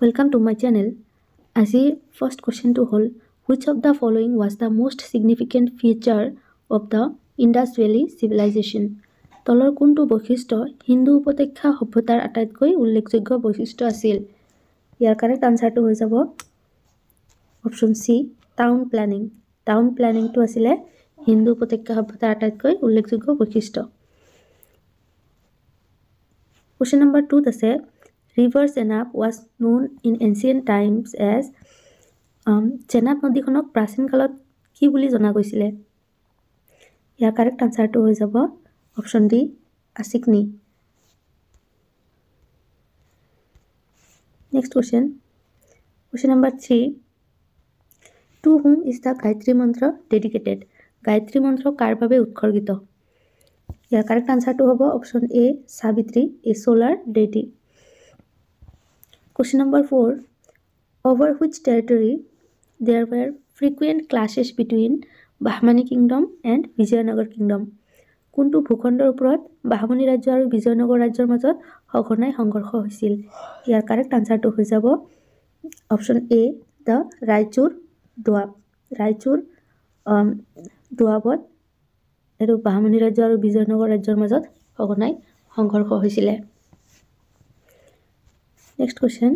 Welcome to my channel. আজিৰ first questionটো হ'ল which of the following was the most significant feature of the Indus Valley civilization? তলৰ কোনটো বৈশিষ্ট্য হিন্দু উপত্যকা সভ্যতাৰ আটাইতকৈ উল্লেখযোগ্য বৈশিষ্ট্য আছিল? ইয়াৰ কাৰেক্ট আনসাৰটো হৈ যাব অপশ্যন সি টাউন প্ল্যানিং। টাউন প্ল্যানিংটো আছিল হিন্দু উপত্যকা সভ্যতাৰ আটাইতকৈ উল্লেখযোগ্য বৈশিষ্ট্য। Question number 2 আছে River Chenab was known in ancient times as Chenab নদীখনক প্ৰাচীন কালত কি বুলি জনা গৈছিলে? ইয়াৰ কাৰেক্ট আনসাৰটো হৈ যাব অপশ্যন ডি আচিকনি। Next question number 3 To whom is the Gayatri mantra dedicated? Gayatri মন্ত্ৰ কাৰ বাবে উৎসৰ্গিত? ইয়াৰ কাৰেক্ট আনসাৰটো হ'ব option A Savitri A solar deity। Question number 4 Over which territory there were frequent clashes between Bahmani kingdom and Vijayanagar kingdom? কোনটো ভূখণ্ডৰ ওপৰত বাহমনি ৰাজ্য আৰু বিজয়নগৰ ৰাজ্যৰ মাজত সঘনাই সংঘৰ্ষ হৈছিল? ইয়াৰ কাৰেক্ট আনসাৰটো হৈ যাব option A the Raichur দোৱাব। Raichur দোৱাবত এইটো বাহমনি ৰাজ্য আৰু বিজয়নগৰ ৰাজ্যৰ মাজত সঘনাই সংঘৰ্ষ হৈছিলে। Next question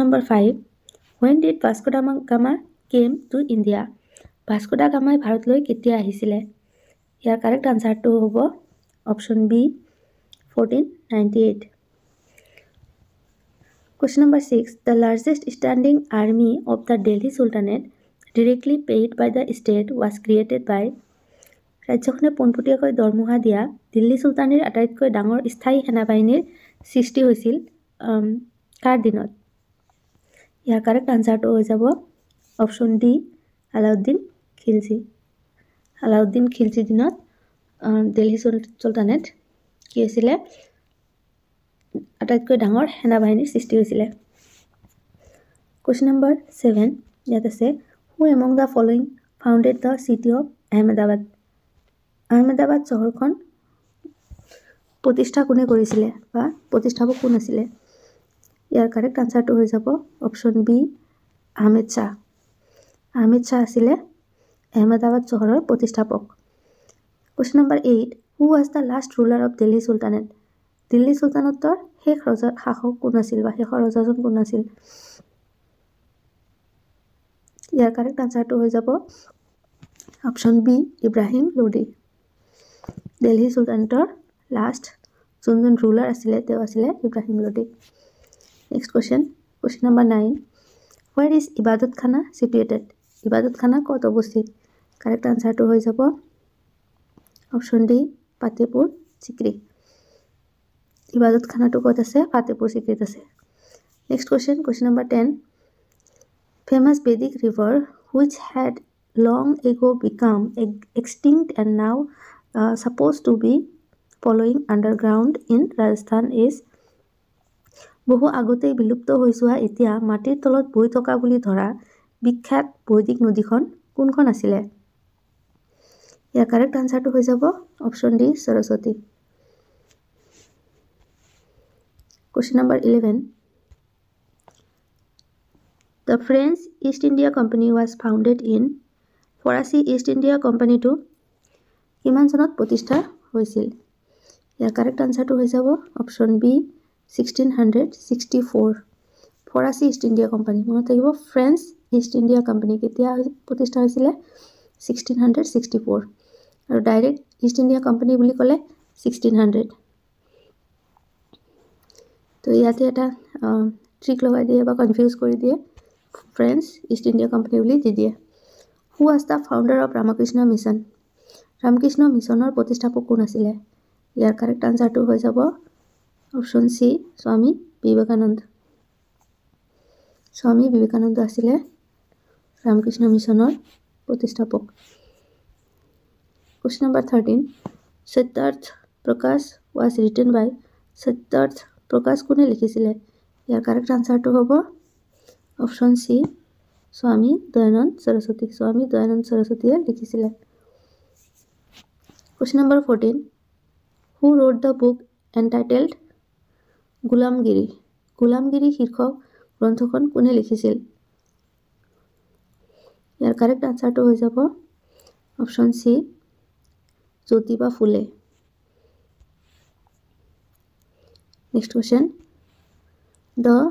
number 5 When did Vasco da Gama came to India? Vasco da Gama ভাৰতলৈ কেতিয়া আহিছিলে? ইয়াৰ কাৰেক্ট আনসাৰটো হ'ব option B 1498। Question number 6 The largest standing army of the Delhi Sultanate directly paid by the state was created by ৰাজ্যখনে পোনপটীয়াকৈ দৰমহা দিয়া দিল্লী চুলতানীৰ আটাইতকৈ ডাঙৰ স্থায়ী সেনাবাহিনীৰ সৃষ্টি হৈছিল কাৰ দিনত? ইয়াৰ কাৰেক্ট আনসাৰটো হৈ যাব অপশ্যন ডি আলাউদ্দিন খিলজি। আলাউদ্দিন খিলজি দিনত দিল্লী চুলতানেট কি হৈছিলে আটাইতকৈ ডাঙৰ সেনাবাহিনীৰ সৃষ্টি হৈছিলে। Question number 7 ইয়াত আছে Who among the following founded the city of Ahmedabad? Ahmedabad চহৰখন প্ৰতিষ্ঠা কোনে কৰিছিলে বা প্ৰতিষ্ঠাপক কোন আছিলে? ইয়াৰ কাৰেক্ট আনসাৰটো হৈ যাব অপশ্যন বি আহমেদ শাহ। আহমেদ শাহ আছিলে আহমেদাবাদ চহৰৰ প্ৰতিষ্ঠাপক। Question number 8 Who was the last ruler of Delhi Sultanate? Delhi চুলতানতৰ শেষ শাসক কোন আছিল বা শেষৰ ৰজাজন কোন আছিল? ইয়াৰ কাৰেক্ট আনসাৰটো হৈ যাব অপশ্যন বি ইব্ৰাহিম লোডি। দিল্লী চুলতানতৰ লাষ্ট যোনজন ৰুলাৰ আছিলে তেওঁ আছিলে Ibrahim লোডি। Next question number 9 Where is ইবাদত খানা situated? ইবাদত খানা ক'ত অৱস্থিত? কাৰেক্ট আনসাৰটো হৈ যাব অপশ্যন ডি ফাতেপুৰ চিক্ৰী। ইবাদত খানাটো ক'ত আছে? ফাতেপুৰ চিক্ৰীত আছে। Next question number 10 Famous Vedic river which had long ago become extinct and now supposed to be following underground in Rajasthan is বহু আগতেই বিলুপ্ত হৈ যোৱা এতিয়া মাটিৰ তলত বৈ থকা বুলি ধৰা বিখ্যাত বৈদিক নদীখন কোনখন আছিলে? ইয়াৰ কাৰেক্ট আনসাৰটো হৈ যাব option D Saraswati. Question number 11 The French East India Company was founded in ফৰাচী ইষ্ট ইণ্ডিয়া কোম্পানীটো কিমান চনত প্ৰতিষ্ঠা হৈছিল? ইয়াৰ কাৰেক্ট আনসাৰটো হৈ যাব অপশ্যন বি 1664। ফৰাচী ইষ্ট ইণ্ডিয়া কোম্পানী মনত থাকিব ফ্ৰেঞ্চ ইষ্ট ইণ্ডিয়া কোম্পানী কেতিয়া প্ৰতিষ্ঠা হৈছিলে 1664 আৰু ডাইৰেক্ট ইষ্ট ইণ্ডিয়া কোম্পানী বুলি ক'লে 1600। তো ইয়াতে এটা ট্ৰিক লগাই দিয়ে বা কনফিউজ কৰি দিয়ে ফ্ৰেঞ্চ ইষ্ট ইণ্ডিয়া কোম্পানী বুলি দি দিয়ে। Who was the founder of Ramakrishna Mission? Ramakrishna মিছনৰ প্ৰতিষ্ঠাপক কোন আছিলে? ইয়াৰ কাৰেক্ট আনসাৰটো হৈ যাব অপশ্যন সি স্বামী বিবেকানন্দ। স্বামী বিবেকানন্দ আছিলে ৰামকৃষ্ণ মিছনৰ প্ৰতিষ্ঠাপক। Question number 13 সত্যাৰ্থ প্ৰকাশ was written by সত্যাৰ্থ প্ৰকাশ কোনে লিখিছিলে? ইয়াৰ কাৰেক্ট আনসাৰটো হ'ব অপশ্যন সি স্বামী দয়ানন্দ সৰস্বতী। স্বামী দয়ানন্দ সৰস্বতীয়ে লিখিছিলে। Question number 14 Who wrote the book entitled গুলামগিৰি? গুলামগিৰি শীৰ্ষক গ্ৰন্থখন কোনে লিখিছিল ইয়াৰ কাৰেক্ট আনসাৰটো হৈ যাব অপশন সি জ্যোতিবা ফুলে next question The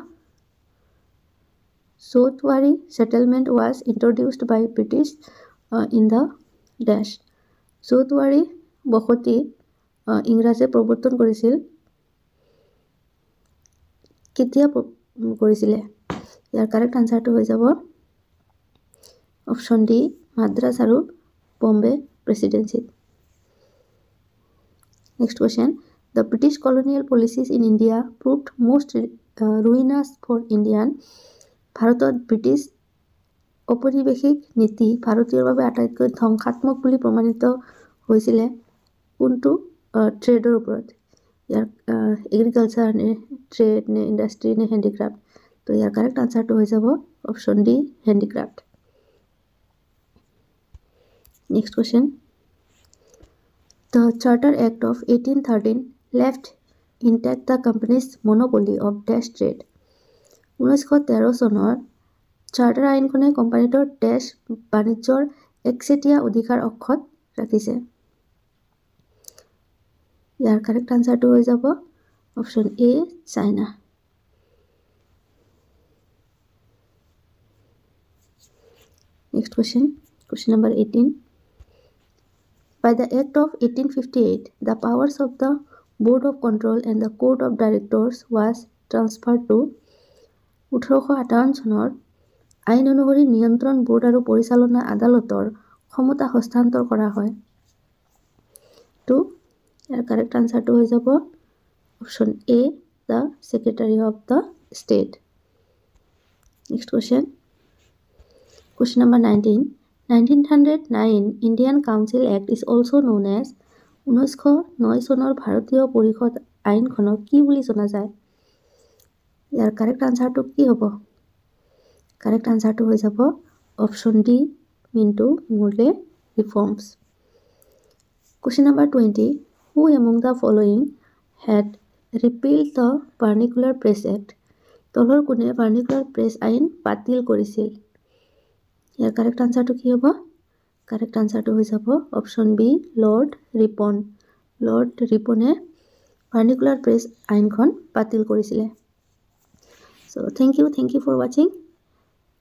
Sotwari settlement was introduced by British in the dash Sotwari বসতি ইংৰাজে প্ৰৱৰ্তন কৰিছিল কেতিয়া কৰিছিলে ইয়াৰ কাৰেক্ট আনসাৰটো হৈ যাব অপশন ডি মাদ্ৰাজ আৰু Bombay presidency next question The British colonial policies in India proved most ruinous for Indian ভাৰতত ব্ৰিটিছ ঔপনিৱেশিক নীতি ভাৰতীয়ৰ বাবে আটাইতকৈ ধ্বংসাত্মক বুলি প্ৰমাণিত হৈছিলে কোনটো ট্ৰেডৰ ওপৰত ইয়াৰ এগ্ৰিকালচাৰ নে ট্ৰেড নে ইন্ডাষ্ট্ৰি নে হ্যান্ডিক্ৰাফ্ট তো ইয়াৰ কাৰেক্ট আনসাৰটো হৈ যাব option D handicraft next question The Charter Act of 1813 left intact the company's monopoly of dash trade 1913 চনৰ চাৰ্টাৰ আইনখনে কোম্পানীটোৰ ডেশ বাণিজ্যৰ একচেটিয়া অধিকাৰ অক্ষত ৰাখিছে ইয়াৰ কাৰেক্ট আনসাৰটো হৈ যাব option A China next question number 18 By the Act of 1858 the powers of the Board of Control and the Court of Directors was transferred to 1858 চনৰ আইন অনুসৰি নিয়ন্ত্ৰণ বোৰ্ড আৰু পৰিচালনা আদালতৰ ক্ষমতা হস্তান্তৰ কৰা হয় তো ইয়াৰ কাৰেক্ট আনসাৰটো হৈ যাব option A the Secretary of the State next question number 19 1909 Indian Council Act is also known as 1909 চনৰ ভাৰতীয় পৰিষদ আইনখনক কি বুলি জনা যায় ইয়াৰ কাৰেক্ট আনসাৰটো কি হ'ব কাৰেক্ট আনসাৰটো হৈ যাব option D Minto Morley reforms question number 20 who among the following had repealed the Vernacular Press Act তলৰ কোনে Vernacular Press আইন বাতিল কৰিছিল ইয়াৰ কাৰেক্ট আনসাৰটো কি হ'ব কাৰেক্ট আনসাৰটো হৈ যাব অপশন বি লৰ্ড ৰিপনে Vernacular Press আইনখন বাতিল কৰিছিলে so thank you for watching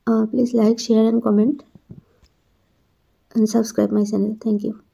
please like share and comment and subscribe my channel thank you